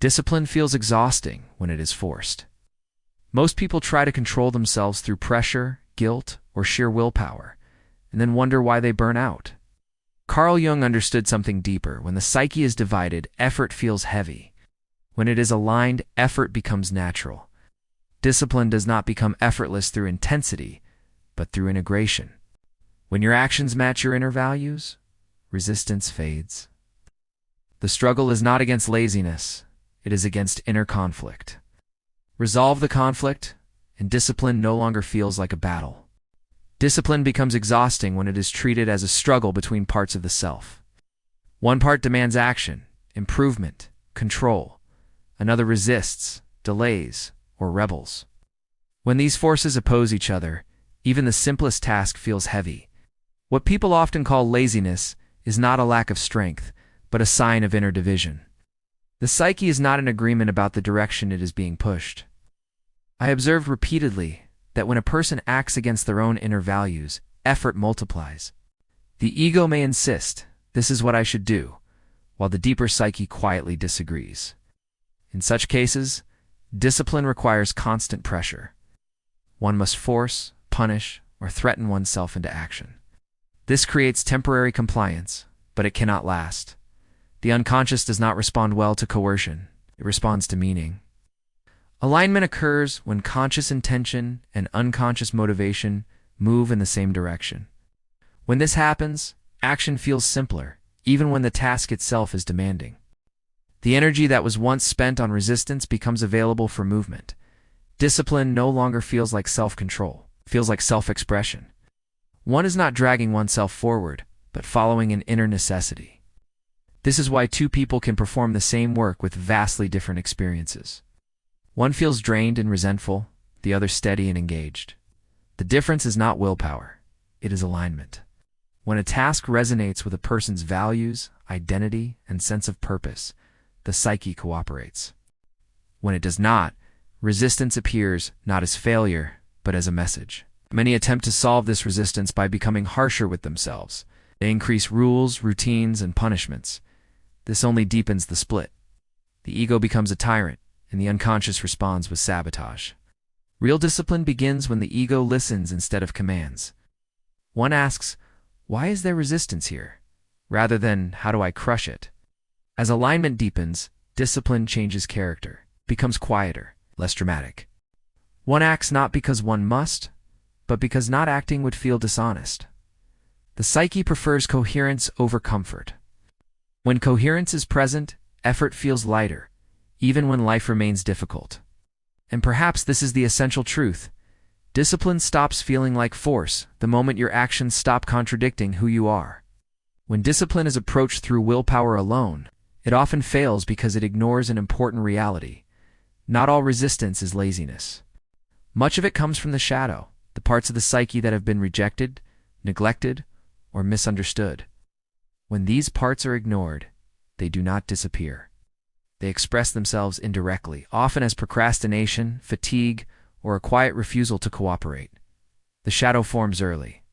Discipline feels exhausting when it is forced. Most people try to control themselves through pressure, guilt, or sheer willpower, and then wonder why they burn out. Carl Jung understood something deeper. When the psyche is divided, effort feels heavy. When it is aligned, effort becomes natural. Discipline does not become effortless through intensity, but through integration. When your actions match your inner values, resistance fades. The struggle is not against laziness, it is against inner conflict. Resolve the conflict, and discipline no longer feels like a battle. Discipline becomes exhausting when it is treated as a struggle between parts of the self. One part demands action, improvement, control. Another resists, delays, or rebels. When these forces oppose each other, even the simplest task feels heavy. What people often call laziness is not a lack of strength, but a sign of inner division. The psyche is not in agreement about the direction it is being pushed. I observed repeatedly that when a person acts against their own inner values, effort multiplies. The ego may insist, "This is what I should do," while the deeper psyche quietly disagrees. In such cases, discipline requires constant pressure. One must force, punish, or threaten oneself into action. This creates temporary compliance, but it cannot last. The unconscious does not respond well to coercion, it responds to meaning. Alignment occurs when conscious intention and unconscious motivation move in the same direction. When this happens, action feels simpler, even when the task itself is demanding. The energy that was once spent on resistance becomes available for movement. Discipline no longer feels like self-control, it feels like self-expression. One is not dragging oneself forward, but following an inner necessity. This is why two people can perform the same work with vastly different experiences. One feels drained and resentful, the other steady and engaged. The difference is not willpower, it is alignment. When a task resonates with a person's values, identity, and sense of purpose, the psyche cooperates. When it does not, resistance appears not as failure, but as a message. Many attempt to solve this resistance by becoming harsher with themselves. They increase rules, routines, and punishments. This only deepens the split. The ego becomes a tyrant, and the unconscious responds with sabotage. Real discipline begins when the ego listens instead of commands. One asks, "Why is there resistance here?" rather than, "How do I crush it?" As alignment deepens, discipline changes character, becomes quieter, less dramatic. One acts not because one must, but because not acting would feel dishonest. The psyche prefers coherence over comfort. When coherence is present, effort feels lighter, even when life remains difficult. And perhaps this is the essential truth. Discipline stops feeling like force the moment your actions stop contradicting who you are. When discipline is approached through willpower alone, it often fails because it ignores an important reality. Not all resistance is laziness. Much of it comes from the shadow, the parts of the psyche that have been rejected, neglected, or misunderstood. When these parts are ignored, they do not disappear. They express themselves indirectly, often as procrastination, fatigue, or a quiet refusal to cooperate. The shadow forms early.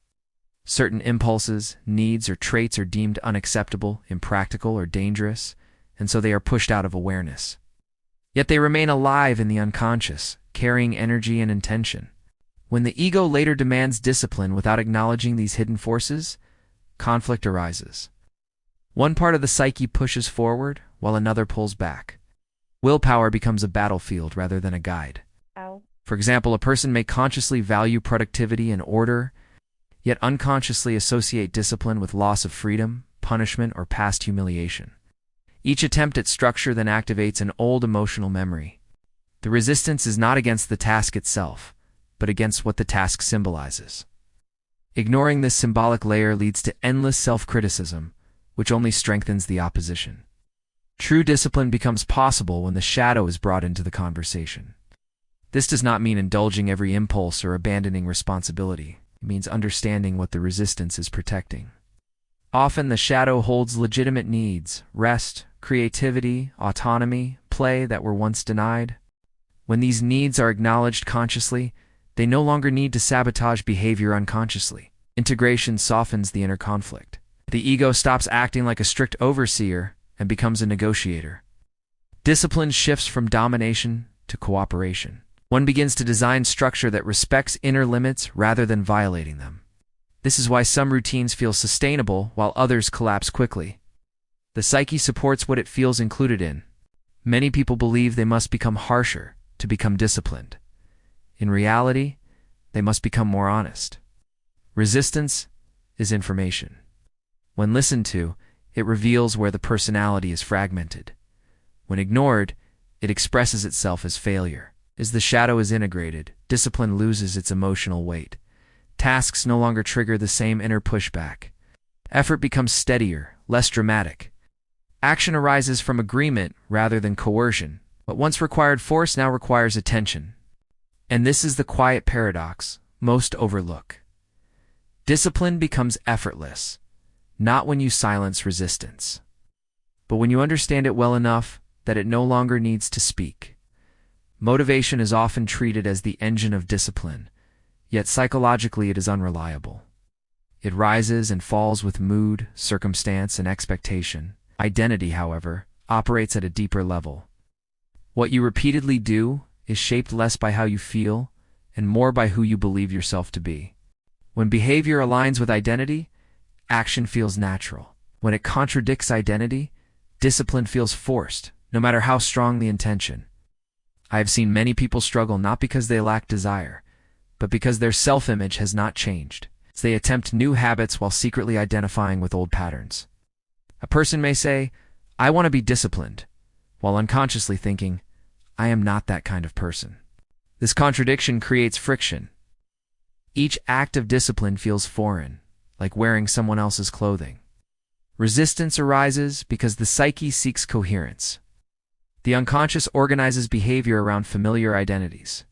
Certain impulses, needs, or traits are deemed unacceptable, impractical, or dangerous, and so they are pushed out of awareness. Yet they remain alive in the unconscious, carrying energy and intention. When the ego later demands discipline without acknowledging these hidden forces, conflict arises. One part of the psyche pushes forward, while another pulls back. Willpower becomes a battlefield rather than a guide. Ow. For example, a person may consciously value productivity and order, yet unconsciously associate discipline with loss of freedom, punishment, or past humiliation. Each attempt at structure then activates an old emotional memory. The resistance is not against the task itself, but against what the task symbolizes. Ignoring this symbolic layer leads to endless self-criticism, which only strengthens the opposition. True discipline becomes possible when the shadow is brought into the conversation. This does not mean indulging every impulse or abandoning responsibility. It means understanding what the resistance is protecting. Often the shadow holds legitimate needs, rest, creativity, autonomy, play that were once denied. When these needs are acknowledged consciously, they no longer need to sabotage behavior unconsciously. Integration softens the inner conflict. The ego stops acting like a strict overseer and becomes a negotiator. Discipline shifts from domination to cooperation. One begins to design structure that respects inner limits rather than violating them. This is why some routines feel sustainable while others collapse quickly. The psyche supports what it feels included in. Many people believe they must become harsher to become disciplined. In reality, they must become more honest. Resistance is information. When listened to, it reveals where the personality is fragmented. When ignored, it expresses itself as failure. As the shadow is integrated, discipline loses its emotional weight. Tasks no longer trigger the same inner pushback. Effort becomes steadier, less dramatic. Action arises from agreement rather than coercion. What once required force now requires attention. And this is the quiet paradox most overlook. Discipline becomes effortless, not when you silence resistance, but when you understand it well enough that it no longer needs to speak. Motivation is often treated as the engine of discipline, yet psychologically it is unreliable. It rises and falls with mood, circumstance, and expectation. Identity, however, operates at a deeper level. What you repeatedly do is shaped less by how you feel and more by who you believe yourself to be. When behavior aligns with identity, action feels natural. When it contradicts identity, discipline feels forced, no matter how strong the intention. I have seen many people struggle not because they lack desire, but because their self-image has not changed. They attempt new habits while secretly identifying with old patterns. A person may say, "I want to be disciplined," while unconsciously thinking, "I am not that kind of person." This contradiction creates friction. Each act of discipline feels foreign, like wearing someone else's clothing. Resistance arises because the psyche seeks coherence. The unconscious organizes behavior around familiar identities.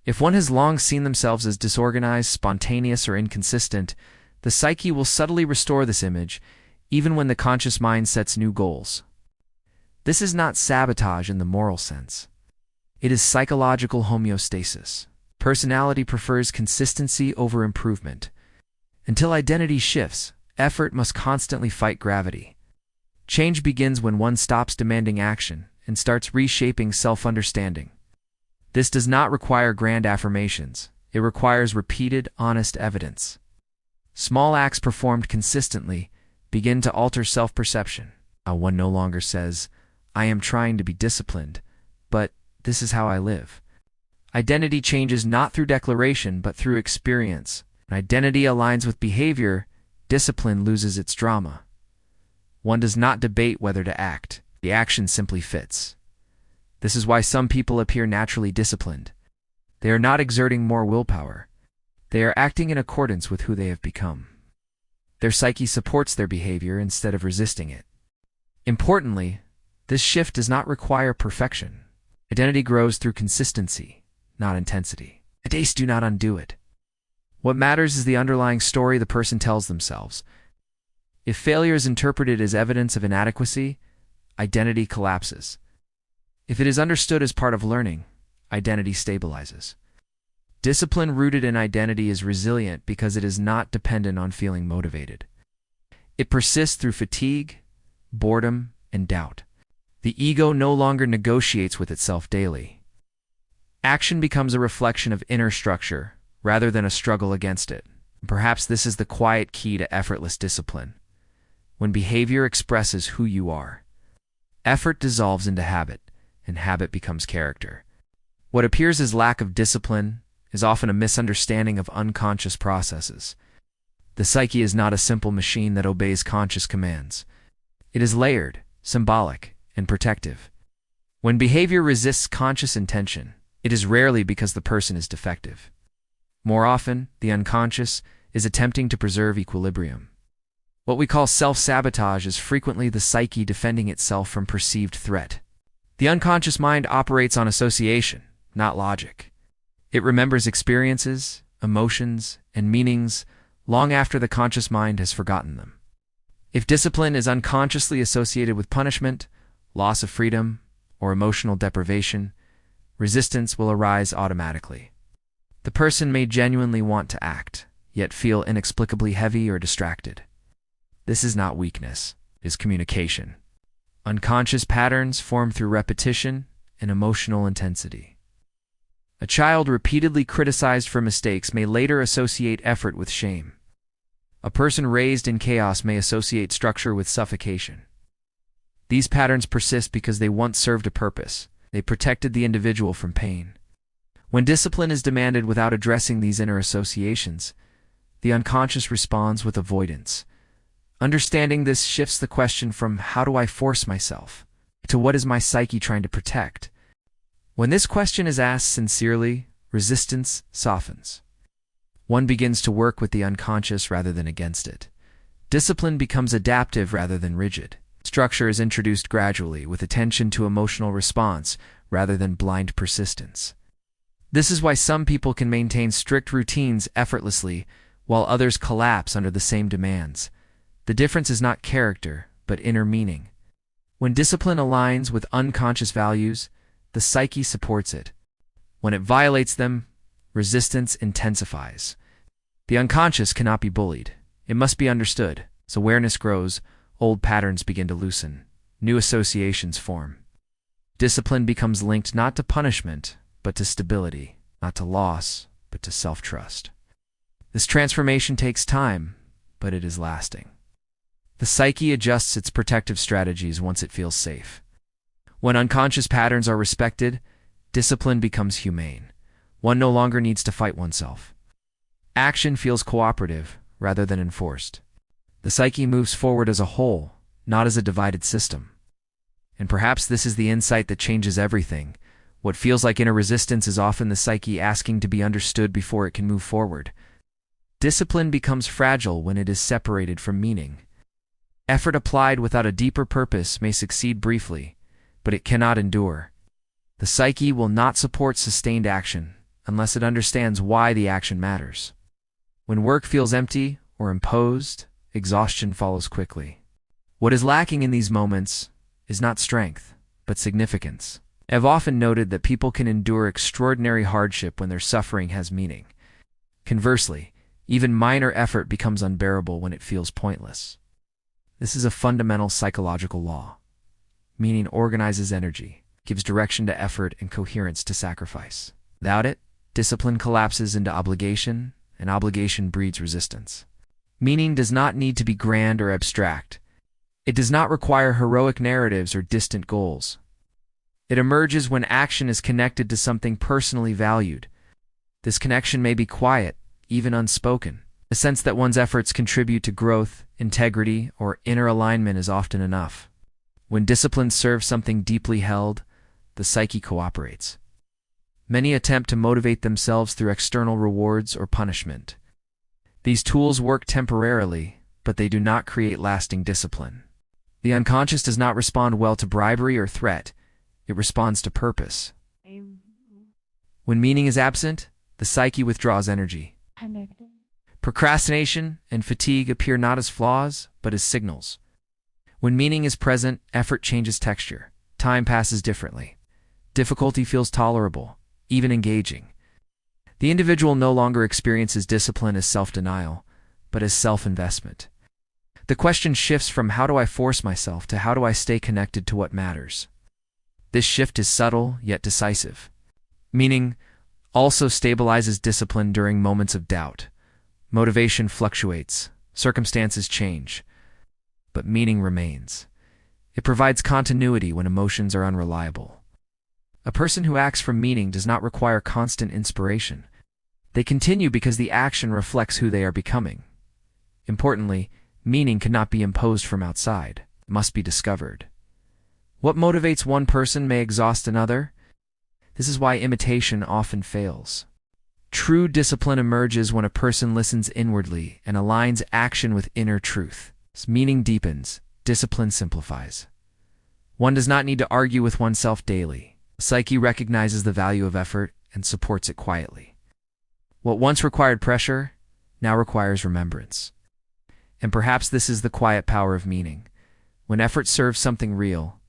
If one has long seen themselves as disorganized, spontaneous, or inconsistent, the psyche will subtly restore this image, even when the conscious mind sets new goals. This is not sabotage in the moral sense. It is psychological homeostasis. Personality prefers consistency over improvement. Until identity shifts, effort must constantly fight gravity. Change begins when one stops demanding action and starts reshaping self-understanding. This does not require grand affirmations. It requires repeated, honest evidence. Small acts performed consistently begin to alter self-perception. One no longer says, "I am trying to be disciplined," but "this is how I live." Identity changes not through declaration, but through experience. When identity aligns with behavior, discipline loses its drama. One does not debate whether to act. The action simply fits. This is why some people appear naturally disciplined. They are not exerting more willpower. They are acting in accordance with who they have become. Their psyche supports their behavior instead of resisting it. Importantly, this shift does not require perfection. Identity grows through consistency, not intensity. The days do not undo it. What matters is the underlying story the person tells themselves. If failure is interpreted as evidence of inadequacy, identity collapses. If it is understood as part of learning, identity stabilizes. Discipline rooted in identity is resilient because it is not dependent on feeling motivated. It persists through fatigue, boredom, and doubt. The ego no longer negotiates with itself daily. Action becomes a reflection of inner structure rather than a struggle against it. Perhaps this is the quiet key to effortless discipline. When behavior expresses who you are, effort dissolves into habit, and habit becomes character. What appears as lack of discipline is often a misunderstanding of unconscious processes. The psyche is not a simple machine that obeys conscious commands. It is layered, symbolic, and protective. When behavior resists conscious intention, it is rarely because the person is defective. More often, the unconscious is attempting to preserve equilibrium. What we call self-sabotage is frequently the psyche defending itself from perceived threat. The unconscious mind operates on association, not logic. It remembers experiences, emotions, and meanings long after the conscious mind has forgotten them. If discipline is unconsciously associated with punishment, loss of freedom, or emotional deprivation, resistance will arise automatically. The person may genuinely want to act, yet feel inexplicably heavy or distracted. This is not weakness, it is communication. Unconscious patterns form through repetition and emotional intensity. A child repeatedly criticized for mistakes may later associate effort with shame. A person raised in chaos may associate structure with suffocation. These patterns persist because they once served a purpose. They protected the individual from pain. When discipline is demanded without addressing these inner associations, the unconscious responds with avoidance. Understanding this shifts the question from "how do I force myself?" to "what is my psyche trying to protect?" When this question is asked sincerely, resistance softens. One begins to work with the unconscious rather than against it. Discipline becomes adaptive rather than rigid. Structure is introduced gradually, with attention to emotional response rather than blind persistence. This is why some people can maintain strict routines effortlessly, while others collapse under the same demands. The difference is not character, but inner meaning. When discipline aligns with unconscious values, the psyche supports it. When it violates them, resistance intensifies. The unconscious cannot be bullied. It must be understood. As awareness grows, old patterns begin to loosen. New associations form. Discipline becomes linked not to punishment, but to stability, not to loss, but to self-trust. This transformation takes time, but it is lasting. The psyche adjusts its protective strategies once it feels safe. When unconscious patterns are respected, discipline becomes humane. One no longer needs to fight oneself. Action feels cooperative rather than enforced. The psyche moves forward as a whole, not as a divided system. And perhaps this is the insight that changes everything. What feels like inner resistance is often the psyche asking to be understood before it can move forward. Discipline becomes fragile when it is separated from meaning. Effort applied without a deeper purpose may succeed briefly, but it cannot endure. The psyche will not support sustained action unless it understands why the action matters. When work feels empty or imposed, exhaustion follows quickly. What is lacking in these moments is not strength, but significance. I've often noted that people can endure extraordinary hardship when their suffering has meaning. Conversely, even minor effort becomes unbearable when it feels pointless. This is a fundamental psychological law. Meaning organizes energy, gives direction to effort and coherence to sacrifice. Without it, discipline collapses into obligation, and obligation breeds resistance. Meaning does not need to be grand or abstract. It does not require heroic narratives or distant goals. It emerges when action is connected to something personally valued. This connection may be quiet, even unspoken. The sense that one's efforts contribute to growth, integrity, or inner alignment is often enough. When discipline serves something deeply held, the psyche cooperates. Many attempt to motivate themselves through external rewards or punishment. These tools work temporarily, but they do not create lasting discipline. The unconscious does not respond well to bribery or threat. It responds to purpose. When meaning is absent, the psyche withdraws energy. Procrastination and fatigue appear not as flaws, but as signals. When meaning is present, effort changes texture. Time passes differently. Difficulty feels tolerable, even engaging. The individual no longer experiences discipline as self-denial, but as self-investment. The question shifts from "how do I force myself?" to "how do I stay connected to what matters?" This shift is subtle, yet decisive. Meaning also stabilizes discipline during moments of doubt. Motivation fluctuates, circumstances change, but meaning remains. It provides continuity when emotions are unreliable. A person who acts from meaning does not require constant inspiration. They continue because the action reflects who they are becoming. Importantly, meaning cannot be imposed from outside. It must be discovered. What motivates one person may exhaust another. This is why imitation often fails. True discipline emerges when a person listens inwardly and aligns action with inner truth. As meaning deepens, discipline simplifies. One does not need to argue with oneself daily. Psyche recognizes the value of effort and supports it quietly. What once required pressure now requires remembrance. And perhaps this is the quiet power of meaning. When effort serves something real,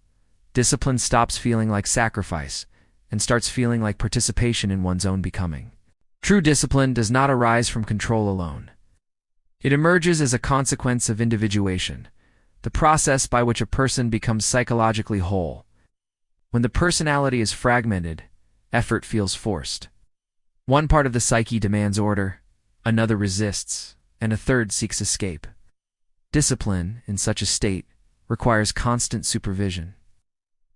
discipline stops feeling like sacrifice and starts feeling like participation in one's own becoming. True discipline does not arise from control alone. It emerges as a consequence of individuation. the process by which a person becomes psychologically whole. When the personality is fragmented, effort feels forced. One part of the psyche demands order, another resists, and a third seeks escape. Discipline, in such a state, requires constant supervision.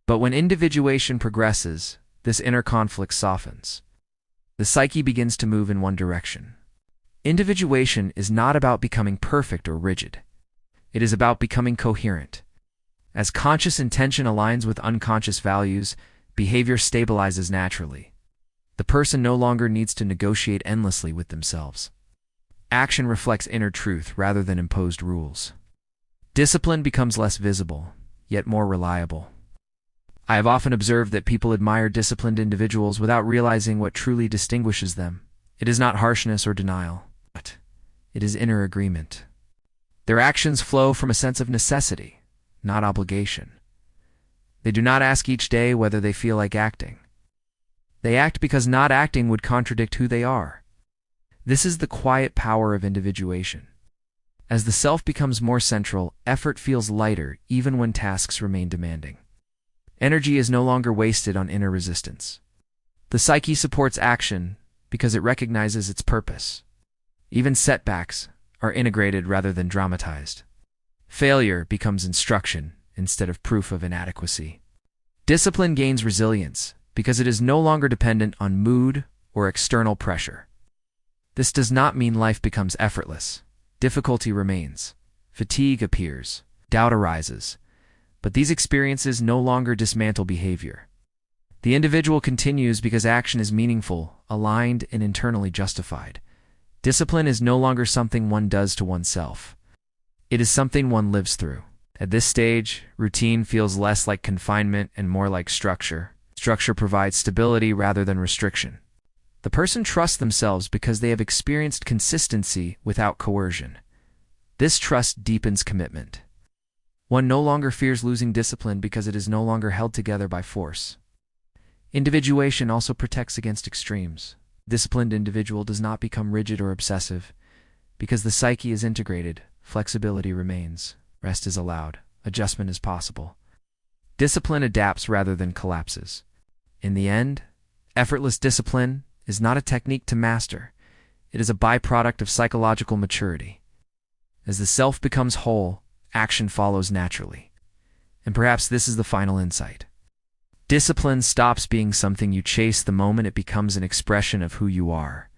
But when individuation progresses, this inner conflict softens. The psyche begins to move in one direction. Individuation is not about becoming perfect or rigid. It is about becoming coherent. As conscious intention aligns with unconscious values, behavior stabilizes naturally. The person no longer needs to negotiate endlessly with themselves. Action reflects inner truth rather than imposed rules. Discipline becomes less visible, yet more reliable. I have often observed that people admire disciplined individuals without realizing what truly distinguishes them. It is not harshness or denial, but it is inner agreement. Their actions flow from a sense of necessity, not obligation. They do not ask each day whether they feel like acting. They act because not acting would contradict who they are. This is the quiet power of individuation. As the self becomes more central, effort feels lighter even when tasks remain demanding. Energy is no longer wasted on inner resistance. The psyche supports action because it recognizes its purpose. Even setbacks are integrated rather than dramatized. Failure becomes instruction instead of proof of inadequacy. Discipline gains resilience because it is no longer dependent on mood or external pressure. This does not mean life becomes effortless. Difficulty remains. Fatigue appears. Doubt arises. But these experiences no longer dismantle behavior. The individual continues because action is meaningful, aligned, and internally justified. Discipline is no longer something one does to oneself. It is something one lives through. At this stage, routine feels less like confinement and more like structure. Structure provides stability rather than restriction. The person trusts themselves because they have experienced consistency without coercion. This trust deepens commitment. One no longer fears losing discipline because it is no longer held together by force. Individuation also protects against extremes. Disciplined individual does not become rigid or obsessive. Because the psyche is integrated, flexibility remains, rest is allowed, adjustment is possible. Discipline adapts rather than collapses. In the end, effortless discipline is not a technique to master. It is a byproduct of psychological maturity. As the self becomes whole, action follows naturally. And perhaps this is the final insight. Discipline stops being something you chase the moment it becomes an expression of who you are.